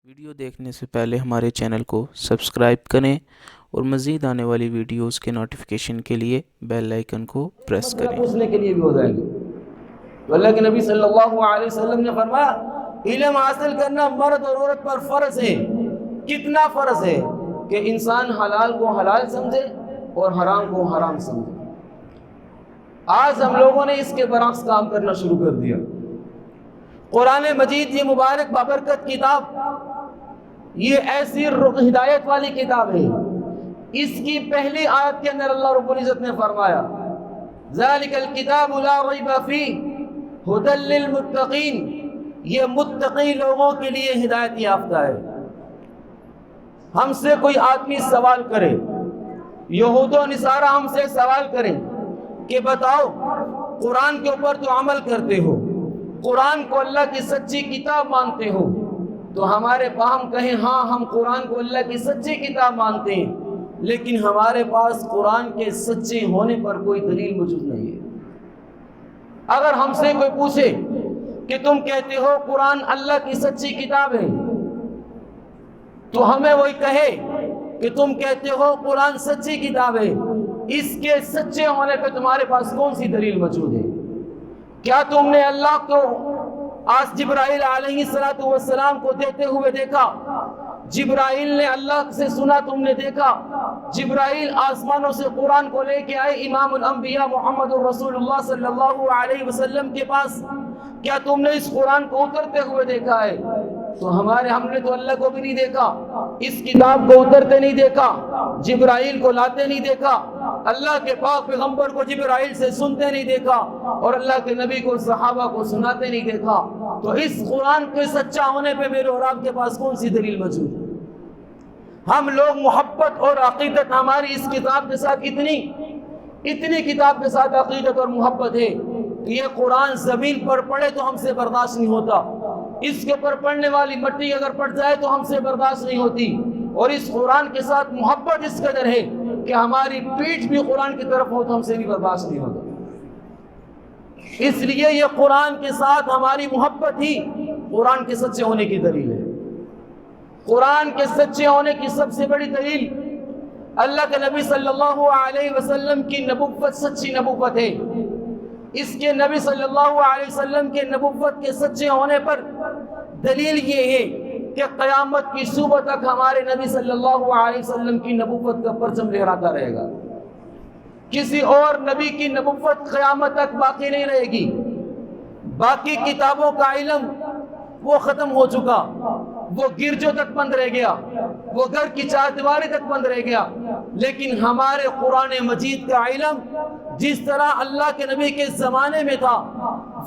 Video دیکھنے سے پہلے ہمارے چینل کو سبسکرائب کریں اور مزید آنے والی ویڈیوز کے نوٹیفیکیشن کے لیے بیل آئیکن کو پریس کریں۔ پوچھنے کے لیے بھی ہو جائے گی تو اللہ کے نبی صلی اللہ علیہ وسلم نے فرمایا علم حاصل کرنا مرد اور عورت پر فرض ہے۔ کتنا فرض ہے کہ انسان حلال کو حلال سمجھے اور حرام کو حرام سمجھے۔ آج ہم لوگوں نے اس کے برعکس کام کرنا شروع کر دیا۔ قرآن مجید یہ مبارک بابرکت کتاب، یہ ایسی ہدایت والی کتاب ہے، اس کی پہلی آیت کے اندر اللہ رب العزت نے فرمایا ذالک الکتاب لا ریب فیہ ھدی للمتقین، یہ متقی لوگوں کے لیے ہدایت یافتہ ہے۔ ہم سے کوئی آدمی سوال کرے، یہود و نصارہ ہم سے سوال کریں کہ بتاؤ قرآن کے اوپر تو عمل کرتے ہو، قرآن کو اللہ کی سچی کتاب مانتے ہو، تو ہمارے ہم کہیں ہاں ہم قرآن کو اللہ کی سچی کتاب مانتے ہیں، لیکن ہمارے پاس قرآن کے سچے ہونے پر کوئی دلیل موجود نہیں ہے۔ اگر ہم سے کوئی پوچھے کہ تم کہتے ہو قرآن اللہ کی سچی کتاب ہے، تو ہمیں وہی کہے کہ تم کہتے ہو قرآن سچی کتاب ہے، اس کے سچے ہونے پہ تمہارے پاس کون سی دلیل موجود ہے؟ کیا تم نے اللہ کو آج جبرائیل علیہ السلام کو دیتے ہوئے دیکھا؟ جبرائیل نے اللہ سے سنا، تم نے دیکھا؟ جبرائیل آسمانوں سے قرآن کو لے کے آئے امام الانبیاء محمد رسول اللہ صلی اللہ علیہ وسلم کے پاس، کیا تم نے اس قرآن کو اترتے ہوئے دیکھا ہے؟ تو ہم نے تو اللہ کو بھی نہیں دیکھا، اس کتاب کو اترتے نہیں دیکھا، جبرائیل کو لاتے نہیں دیکھا، اللہ کے پاک پیغمبر کو جبرائیل سے سنتے نہیں دیکھا، اور اللہ کے نبی کو صحابہ کو سناتے نہیں دیکھا، تو اس قرآن کے سچا ہونے پہ میرے اور آپ کے پاس کون سی دلیل موجود ہے؟ ہم لوگ محبت اور عقیدت ہماری اس کتاب کے ساتھ اتنی کتاب کے ساتھ عقیدت اور محبت ہے کہ یہ قرآن زمین پر پڑے تو ہم سے برداشت نہیں ہوتا، اس کے اوپر پڑنے والی مٹی اگر پڑ جائے تو ہم سے برداشت نہیں ہوتی، اور اس قرآن کے ساتھ محبت اس قدر ہے کہ ہماری پیٹھ بھی قرآن کی طرف ہو تو ہم سے بھی برداشت نہیں ہوتا۔ اس لیے یہ قرآن کے ساتھ ہماری محبت ہی قرآن کے سچے ہونے کی دلیل ہے۔ قرآن کے سچے ہونے کی سب سے بڑی دلیل اللہ کے نبی صلی اللہ علیہ وسلم کی نبوت سچی نبوت ہے۔ اس کے نبی صلی اللہ علیہ وسلم کے نبوت کے سچے ہونے پر دلیل یہ ہے کہ قیامت کی صبح تک ہمارے نبی صلی اللہ علیہ وسلم کی نبوت کا پرچم لہراتا رہے گا، کسی اور نبی کی نبوت قیامت تک باقی نہیں رہے گی۔ باقی کتابوں کا علم وہ ختم ہو چکا، وہ گرجوں تک بند رہ گیا، وہ گھر کی چار دیواری تک بند رہ گیا، لیکن ہمارے قرآن مجید کا علم جس طرح اللہ کے نبی کے زمانے میں تھا،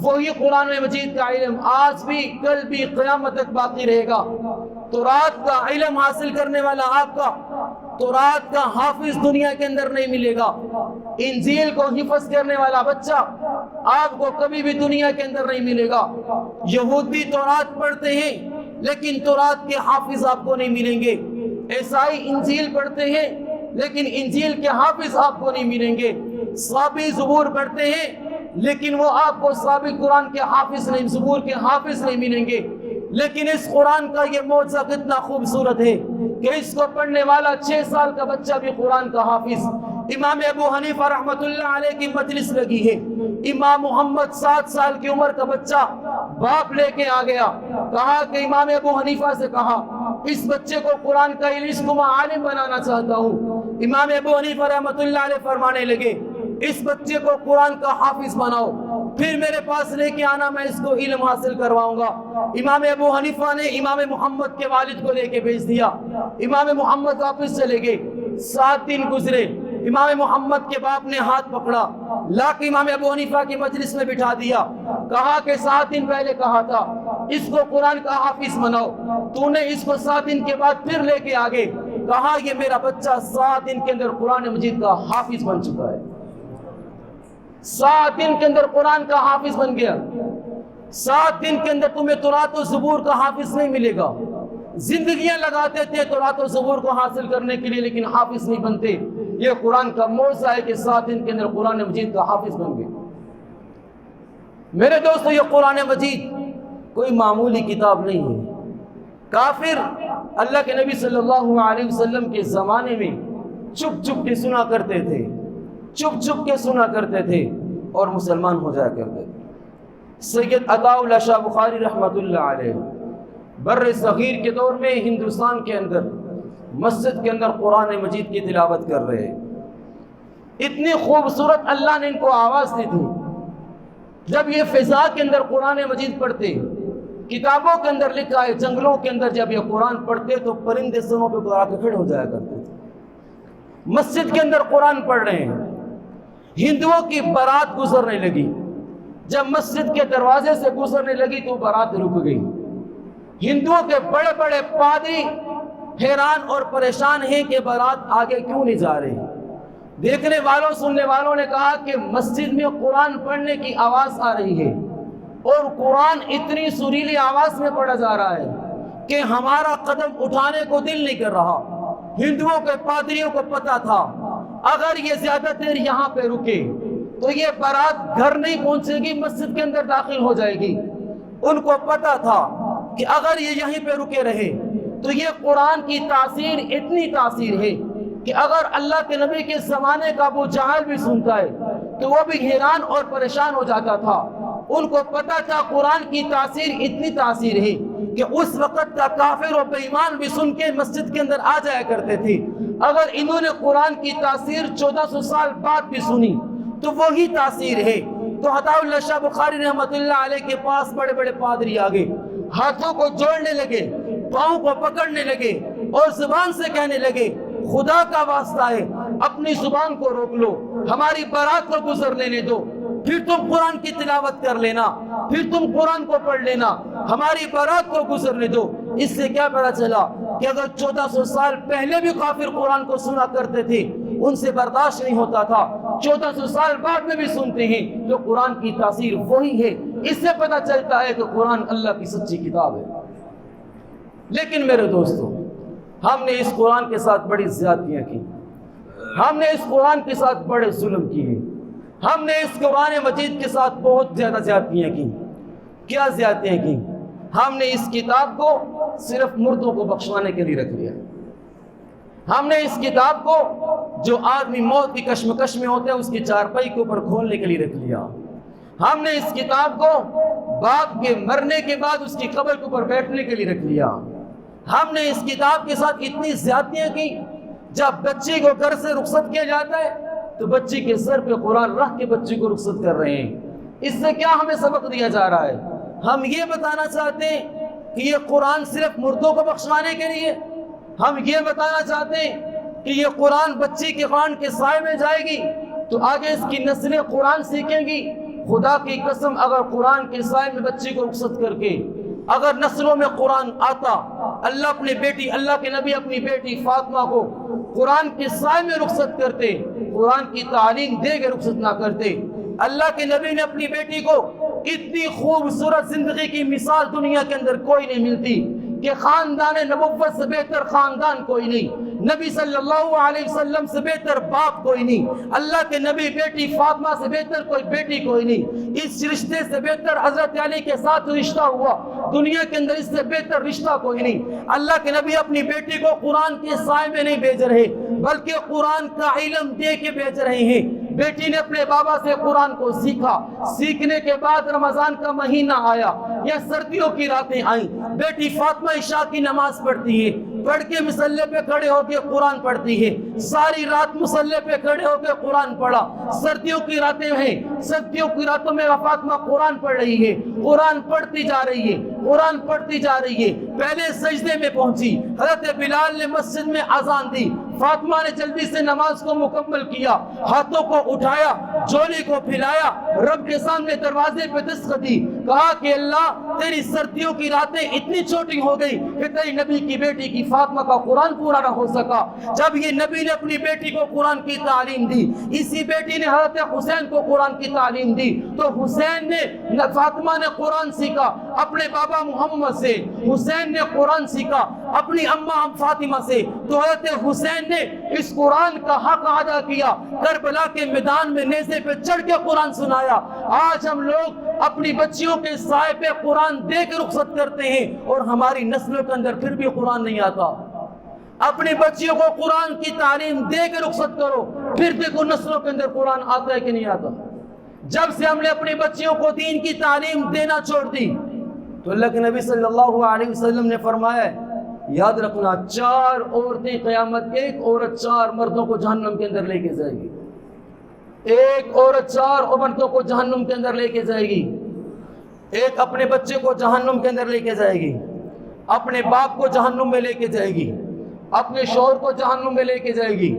وہی قرآن مجید کا علم آج بھی کل بھی قیامت تک باقی رہے گا۔ تورات کا علم حاصل کرنے والا آپ کا تورات کا حافظ دنیا کے اندر نہیں ملے گا، انجیل کو حفظ کرنے والا بچہ آپ کو کبھی بھی دنیا کے اندر نہیں ملے گا۔ یہودی تورات پڑھتے ہیں لیکن تورات کے حافظ آپ کو نہیں ملیں گے، عیسائی انجیل پڑھتے ہیں لیکن انجیل کے حافظ آپ کو نہیں ملیں گے، صحابی زبور پڑھتے ہیں لیکن وہ آپ کو صحابی قرآن کے حافظ نہیں، زبور کے حافظ نہیں ملیں گے۔ لیکن اس قرآن کا یہ معجزہ کتنا خوبصورت ہے کہ اس کو پڑھنے والا 6 سال کا بچہ بھی قرآن کا حافظ۔ امام ابو حنیفہ رحمۃ اللہ علیہ کی مجلس لگی ہے، امام محمد 7 سال کی عمر کا بچہ باپ لے کے آ گیا، کہا کہ امام ابو حنیفہ سے کہا اس بچے کو قرآن کا علم کو میں عالم بنانا چاہتا ہوں۔ امام ابو حنیفہ رحمۃ اللہ علیہ فرمانے لگے اس بچے کو قرآن کا حافظ بناؤ، پھر میرے پاس لے کے آنا، میں اس کو علم حاصل کرواؤں گا۔ امام ابو حنیفہ نے امام محمد کے والد کو لے کے بھیج دیا، امام محمد واپس چلے گئے، 7 دن گزرے، امام محمد کے باپ نے ہاتھ پکڑا، لا کے امام ابو حنیفہ کی مجلس میں بٹھا دیا، کہا کہ 7 دن پہلے کہا تھا اس کو قرآن کا حافظ بناؤ، تو نے اس کو 7 دن کے بعد پھر لے کے آگے، کہا یہ میرا بچہ 7 دن کے اندر قرآن مجید کا حافظ بن چکا ہے۔ 7 دن کے اندر قرآن کا حافظ بن گیا۔ 7 دن کے اندر تمہیں تورات و زبور کا حافظ نہیں ملے گا، زندگیاں لگاتے تھے تورات و زبور کو حاصل کرنے کے لیے لیکن حافظ نہیں بنتے۔ یہ قرآن کا معجزہ ہے کہ 7 دن کے اندر قرآن مجید کا حافظ بن گئے۔ میرے دوستو، یہ قرآن مجید کوئی معمولی کتاب نہیں ہے۔ کافر اللہ کے نبی صلی اللہ علیہ وسلم کے زمانے میں چپ چپ کے سنا کرتے تھے، چپ چپ کے سنا کرتے تھے اور مسلمان ہو جایا کرتے تھے۔ سید عطاء اللہ شاہ بخاری رحمۃ اللہ علیہ بر صغیر کے دور میں ہندوستان کے اندر مسجد کے اندر قرآن مجید کی تلاوت کر رہے ہیں۔ اتنی خوبصورت اللہ نے ان کو آواز دی تھی، جب یہ فضا کے اندر قرآن مجید پڑھتے، کتابوں کے اندر لکھا ہے جنگلوں کے اندر جب یہ قرآن پڑھتے تو پرندے سنوں پہ آ کے کھڑے ہو جایا کرتے تھے۔ مسجد کے اندر قرآن پڑھ رہے ہیں، ہندوؤں کی بارات گزرنے لگی، جب مسجد کے دروازے سے گزرنے لگی تو بارات رک گئی۔ ہندوؤں کے بڑے بڑے پادری حیران اور پریشان ہیں کہ بارات آگے کیوں نہیں جا رہی۔ دیکھنے والوں سننے والوں نے کہا کہ مسجد میں قرآن پڑھنے کی آواز آ رہی ہے اور قرآن اتنی سریلی آواز میں پڑھا جا رہا ہے کہ ہمارا قدم اٹھانے کو دل نہیں کر رہا۔ ہندوؤں کے پادریوں کو پتا تھا اگر یہ زیادہ دیر یہاں پہ رکے تو یہ بارات گھر نہیں پہنچے گی، مسجد کے اندر داخل ہو جائے گی۔ ان کو پتا تھا کہ اگر یہ یہیں پہ رکے رہے تو یہ قرآن کی تاثیر اتنی تاثیر ہے کہ اگر اللہ کے نبی کے زمانے کا ابو جہل بھی سنتا ہے تو وہ بھی حیران اور پریشان ہو جاتا تھا۔ ان کو پتا تھا قرآن کی تاثیر اتنی تاثیر ہے کہ اس وقت کا کافر و بے ایمان بھی سن کے مسجد کے اندر آ جایا کرتے تھے۔ اگر انہوں نے قرآن کی تاثیر 1400 سال بعد بھی سنی تو وہی تاثیر ہے۔ تو عطاء اللہ شاہ بخاری رحمۃ اللہ علیہ کے پاس بڑے بڑے پادری آ گئے، ہاتھوں کو جوڑنے لگے، پاؤں کو پکڑنے لگے اور زبان سے کہنے لگے خدا کا واسطہ ہے اپنی زبان کو روک لو، ہماری بارات کو گزر لینے دو، پھر تم قرآن کی تلاوت کر لینا، پھر تم قرآن کو پڑھ لینا، ہماری بارات کو گزرنے دو۔ اس سے کیا پتا چلا کہ اگر 1400 سال پہلے بھی کافر قرآن کو سنا کرتے تھے ان سے برداشت نہیں ہوتا تھا، 1400 سال بعد میں بھی سنتے ہیں تو قرآن کی تاثیر وہی ہے۔ اس سے پتا چلتا ہے کہ قرآن اللہ کی سچی کتاب ہے۔ لیکن میرے دوستو، ہم نے اس قرآن کے ساتھ بڑی زیادتیاں کی، ہم نے اس قرآن کے ساتھ بڑے ظلم کیے، ہم نے اس قرآن مجید کے ساتھ بہت زیادہ زیادتیاں کی۔ کیا زیادتیاں کی؟ ہم نے اس کتاب کو صرف مردوں کو بخشوانے کے لیے رکھ لیا۔ ہم نے اس کتاب کو جو آدمی موت کی کشمکش میں ہوتے ہیں اس کی چارپائی کے اوپر کھولنے کے لیے رکھ لیا۔ ہم نے اس کتاب کو باپ کے مرنے کے بعد اس کی قبر کے اوپر بیٹھنے کے لیے رکھ لیا۔ ہم نے اس کتاب کے ساتھ اتنی زیادتیاں کی، جب بچے کو گھر سے رخصت کیا جاتا ہے تو بچی کے سر پہ قرآن رکھ کے بچی کو رخصت کر رہے ہیں۔ اس سے کیا ہمیں سبق دیا جا رہا ہے؟ ہم یہ بتانا چاہتے ہیں کہ یہ قرآن صرف مردوں کو بخشوانے کے لیے، ہم یہ بتانا چاہتے ہیں کہ یہ قرآن بچی کے قرآن کے سائے میں جائے گی تو آگے اس کی نسلیں قرآن سیکھیں گی۔ خدا کی قسم، اگر قرآن کے سائے میں بچی کو رخصت کر کے اگر نسلوں میں قرآن آتا، اللہ اپنے بیٹی، اللہ کے نبی اپنی بیٹی فاطمہ کو قرآن کے سائے میں رخصت کرتے، قرآن کی تعلیم دے کے رخصت نہ کرتے۔ اللہ کے نبی نے اپنی بیٹی کو اتنی خوبصورت زندگی کی مثال دنیا کے اندر کوئی نہیں ملتی کہ خاندان نبوت سے بہتر خاندان کوئی نہیں، نبی صلی اللہ علیہ وسلم سے بہتر باپ کوئی نہیں، اللہ کے نبی بیٹی فاطمہ سے بہتر کوئی بیٹی کوئی نہیں، اس رشتے سے بہتر حضرت علی کے ساتھ رشتہ ہوا دنیا کے اندر، اس سے بہتر رشتہ کوئی نہیں۔ اللہ کے نبی اپنی بیٹی کو قرآن کے سائے میں نہیں بھیج رہے بلکہ قرآن کا علم دے کے بھیج رہے ہیں۔ بیٹی نے اپنے بابا سے قرآن کو سیکھا، سیکھنے کے بعد رمضان کا مہینہ آیا یا سردیوں کی راتیں آئیں، بیٹی فاطمہ عشاء کی نماز پڑھتی ہے، پڑھ کے مصلے پہ کھڑے ہو کے قرآن پڑھتی ہے، ساری رات مصلے پہ کھڑے ہو کے قرآن پڑھا۔ سردیوں کی راتیں ہیں، سردیوں کی راتوں میں فاطمہ قرآن پڑھ رہی ہے، قرآن پڑھتی جا رہی ہے، قرآن پڑھتی جا رہی ہے۔ پہلے سجدے میں پہنچی، حضرت بلال نے مسجد میں اذان دی، فاطمہ نے جلدی سے نماز کو مکمل کیا، ہاتھوں کو اٹھایا، جولی کو پھیلایا، رب کے سامنے دروازے پہ دستک دی، کہا کہ اللہ تیری سردیوں کی راتیں اتنی چھوٹی ہو گئی کہ تیری نبی کی بیٹی کی فاطمہ کا قرآن پورا نہ ہو سکا۔ جب یہ نبی نے اپنی بیٹی کو قرآن کی تعلیم دی، اسی بیٹی نے حضرت حسین کو قرآن کی تعلیم دی، تو حسین نے، فاطمہ نے قرآن سیکھا اپنے بابا محمد سے، حسین نے قرآن سیکھا اپنی اماں فاطمہ سے، تو حضرت حسین نے اس قرآن کا حق ادا کیا، کربلا کے میدان میں نیزے پہ چڑھ کے قرآن سنایا۔ آج ہم لوگ اپنی بچیوں کے سائے پہ قرآن دے کے رخصت کرتے ہیں اور ہماری نسلوں کے اندر پھر بھی قرآن نہیں آتا۔ اپنی بچیوں کو قرآن کی تعلیم دے کے رخصت کرو، پھر دیکھو نسلوں کے اندر قرآن آتا ہے کہ نہیں آتا۔ جب سے ہم نے اپنی بچیوں کو دین کی تعلیم دینا چھوڑ دی تو اللہ کے نبی صلی اللہ علیہ وسلم نے فرمایا یاد رکھنا 4 عورتیں قیامت کے، ایک عورت 4 مردوں کو جہنم کے اندر لے کے جائے گی، ایک عورت 4 مردوں کو جہنم کے اندر لے کے جائے گی، ایک اپنے بچے کو جہنم کے اندر لے کے جائے گی، اپنے باپ کو جہنم میں لے کے جائے گی، اپنے شوہر کو جہنم میں لے کے جائے گی،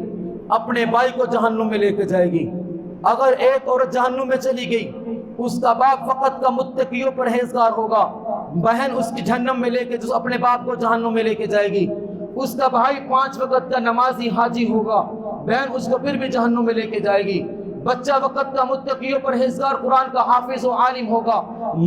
اپنے بھائی کو جہنم میں لے کے جائے گی۔ اگر ایک عورت جہنم میں چلی گئی، اس کا باپ فقط کا متقی و پرہیزگار ہوگا، بہن اس کی جہنم میں لے کے جو اپنے باپ کو جہنم میں لے کے جائے گی، اس کا بھائی 5 وقت کا نمازی حاجی ہوگا، بہن اس کو پھر بھی جہنم میں لے کے جائے گی، بچہ وقت کا متقی و پرہیزگار قرآن کا حافظ و عالم ہوگا،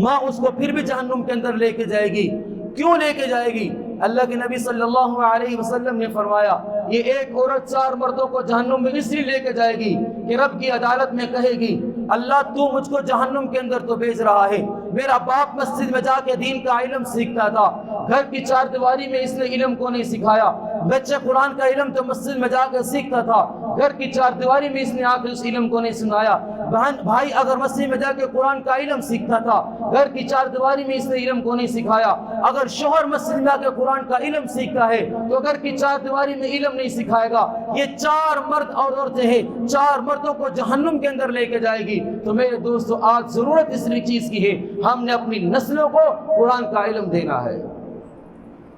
ماں اس کو پھر بھی جہنم کے اندر لے کے جائے گی۔ کیوں لے کے جائے گی؟ اللہ کے نبی صلی اللہ علیہ وسلم نے فرمایا یہ ایک عورت 4 مردوں کو جہنم میں اس لیے لے کے جائے گی کہ رب کی عدالت میں کہے گی اللہ تو مجھ کو جہنم کے اندر تو بھیج رہا ہے، میرا باپ مسجد میں جا کے دین کا علم سیکھتا تھا، گھر کی 4 دیواری میں اس نے علم کو نہیں سکھایا، بچے قرآن کا علم تو مسجد میں جا کے سیکھتا تھا، گھر کی 4 دیواری میں اس نے آ کے اس علم کو نہیں سنایا، بہن بھائی اگر مسجد میں جا کے قرآن کا علم سیکھتا تھا، گھر کی 4 دیواری میں اس نے علم کو نہیں سکھایا، اگر شوہر مسجد میں آ کے قرآن کا علم سیکھتا ہے تو گھر کی 4 دیواری میں علم نہیں سکھائے گا، یہ 4 مرد اور عورتیں ہیں، 4 مردوں کو جہنم کے اندر لے کے جائے گی۔ تو میرے دوستو آج ضرورت اس چیز کی ہے، ہم نے اپنی نسلوں کو قرآن کا علم دینا ہے۔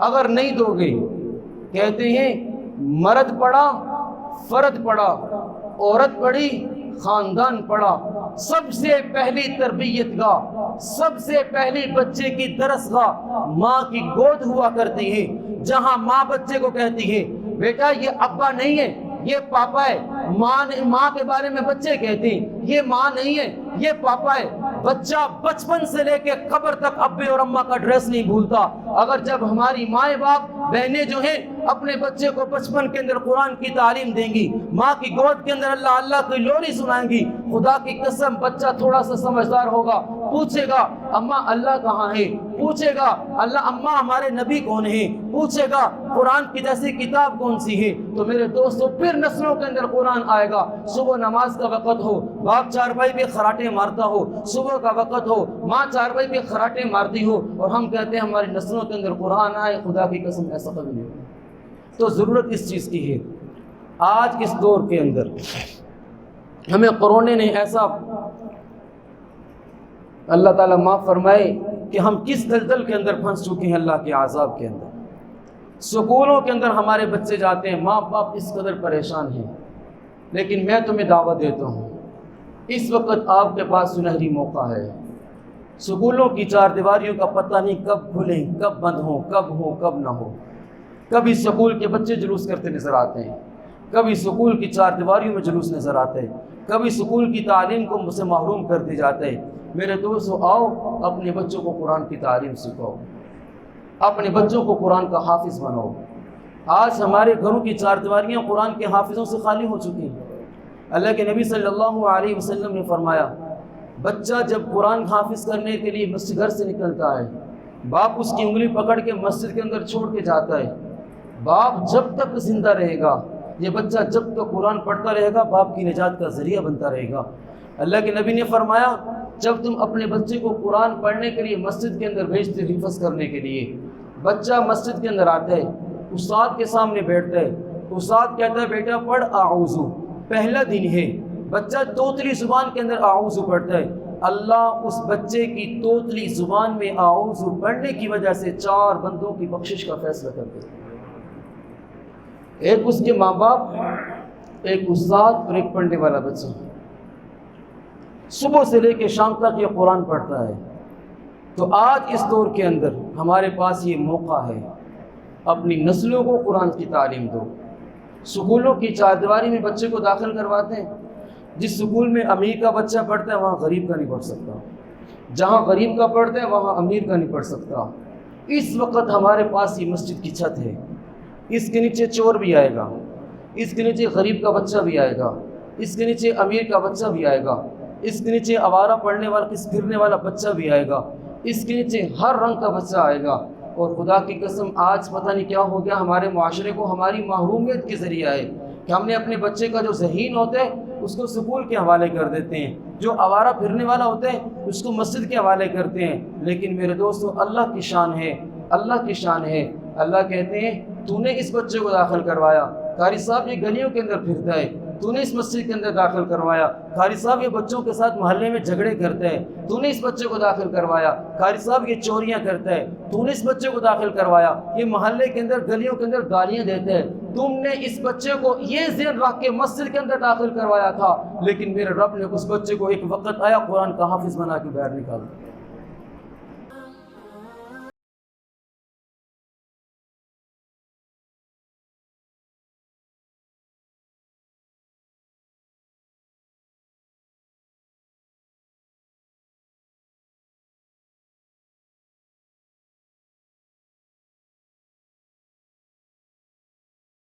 اگر نہیں دو گے، کہتے ہیں مرد پڑا فرد پڑا، عورت پڑی خاندان پڑا، سب سے پہلی تربیت گاہ، سب سے پہلی بچے کی درس گاہ ماں کی گود ہوا کرتی ہے، جہاں ماں بچے کو کہتی ہے بیٹا یہ ابا نہیں ہے یہ پاپا ہے، ماں کے بارے میں بچے کہتے ہیں یہ ماں نہیں ہے یہ پاپا ہے۔ بچہ بچپن سے لے کے قبر تک ابے اور اماں کا ڈریس نہیں بھولتا۔ اگر جب ہماری مائیں باپ بہنیں جو ہیں اپنے بچے کو بچپن کے اندر قرآن کی تعلیم دیں گی، ماں کی گود کے اندر اللہ اللہ کی لوری سنائیں گی، خدا کی قسم بچہ تھوڑا سا سمجھدار ہوگا، پوچھے گا اماں اللہ کہاں ہے، پوچھے گا اللہ اماں ہمارے نبی کون ہیں، پوچھے گا قرآن کی جیسی کتاب کون سی ہے۔ تو میرے دوستو پھر نسلوں کے اندر قرآن آئے گا۔ صبح نماز کا وقت ہو، باپ چارپائی پہ خراٹے مارتا ہو، صبح کا وقت ہو، ماں چارپائی پہ خراٹے مارتی ہو، اور ہم کہتے ہیں ہماری نسلوں کے اندر قرآن آئے، خدا کی قسم ایسا کبھی نہیں ہوگا۔ تو ضرورت اس چیز کی ہے۔ آج اس دور کے اندر ہمیں کورونا نے ایسا اللہ تعالیٰ معاف فرمائے کہ ہم کس دلدل کے اندر پھنس چکے ہیں، اللہ کے عذاب کے اندر۔ سکولوں کے اندر ہمارے بچے جاتے ہیں، ماں باپ اس قدر پریشان ہیں، لیکن میں تمہیں دعوت دیتا ہوں اس وقت آپ کے پاس سنہری موقع ہے۔ سکولوں کی 4 دیواریوں کا پتہ نہیں کب کھلیں، کب بند ہوں، کب نہ ہو۔ کبھی سکول کے بچے جلوس کرتے نظر آتے ہیں، کبھی سکول کی 4 دیواریوں میں جلوس نظر آتے ہیں، کبھی سکول کی تعلیم کو مجھ سے محروم کر دی جاتے ہیں۔ میرے دوستو آؤ اپنے بچوں کو قرآن کی تعلیم سکھاؤ، اپنے بچوں کو قرآن کا حافظ بناؤ۔ آج ہمارے گھروں کی 4 دیواریاں قرآن کے حافظوں سے خالی ہو چکی ہیں۔ اللہ کے نبی صلی اللہ علیہ وسلم نے فرمایا بچہ جب قرآن حافظ کرنے کے لیے مسجد گھر سے نکلتا ہے، باپ اس کی انگلی پکڑ کے مسجد کے اندر چھوڑ کے جاتا ہے، باپ جب تک زندہ رہے گا، یہ بچہ جب تک قرآن پڑھتا رہے گا باپ کی نجات کا ذریعہ بنتا رہے گا۔ اللہ کے نبی نے فرمایا جب تم اپنے بچے کو قرآن پڑھنے کے لیے مسجد کے اندر بھیجتے حفظ کرنے کے لیے، بچہ مسجد کے اندر آتا ہے، استاد کے سامنے بیٹھتا ہے، استاد کہتا ہے بیٹا پڑھ اعوذ، پہلا دن ہے، بچہ توتلی زبان کے اندر اعوذ پڑھتا ہے، اللہ اس بچے کی توتلی زبان میں اعوذ پڑھنے کی وجہ سے 4 بندوں کی بخشش کا فیصلہ کرتے ہیں، ایک اس کے ماں باپ، ایک استاد اور ایک پڑھنے والا بچہ۔ صبح سے لے کے شام تک یہ قرآن پڑھتا ہے۔ تو آج اس دور کے اندر ہمارے پاس یہ موقع ہے، اپنی نسلوں کو قرآن کی تعلیم دو۔ سکولوں کی 4 دیواری میں بچے کو داخل کرواتے ہیں، جس سکول میں امیر کا بچہ پڑھتا ہے وہاں غریب کا نہیں پڑھ سکتا، جہاں غریب کا پڑھتا ہے وہاں امیر کا نہیں پڑھ سکتا۔ اس وقت ہمارے پاس یہ مسجد کی چھت ہے، اس کے نیچے چور بھی آئے گا، اس کے نیچے غریب کا بچہ بھی آئے گا، اس کے نیچے امیر کا بچہ بھی آئے گا، اس کے نیچے آوارہ پڑھنے والا پھرنے والا بچہ بھی آئے گا، اس کے نیچے ہر رنگ کا بچہ آئے گا۔ اور خدا کی قسم آج پتہ نہیں کیا ہو گیا، ہمارے معاشرے کو ہماری محرومیت کے ذریعہ ہے کہ ہم نے اپنے بچے کا جو ذہین ہوتا ہے اس کو سکول کے حوالے کر دیتے ہیں، جو آوارہ پھرنے والا ہوتا ہے اس کو مسجد کے حوالے کرتے ہیں۔ لیکن میرے دوستو اللہ کی شان ہے، اللہ کی شان ہے۔ اللہ کہتے ہیں تو نے اس بچے کو داخل کروایا، قاری صاحب یہ گلیوں کے اندر پھرتا ہے، تو نے اس مسجد کے اندر داخل کروایا، قاری صاحب یہ بچوں کے ساتھ محلے میں جھگڑے کرتا ہے، تو نے اس بچے کو داخل کروایا، قاری صاحب یہ چوریاں کرتا ہے، تو نے اس بچے کو داخل کروایا، یہ محلے کے اندر گلیوں کے اندر گالیاں دیتا ہے، تم نے اس بچے کو یہ ذہن رکھ کے مسجد کے اندر داخل کروایا تھا۔ لیکن میرے رب نے اس بچے کو ایک وقت آیا قرآن کا حافظ بنا کے باہر نکالا۔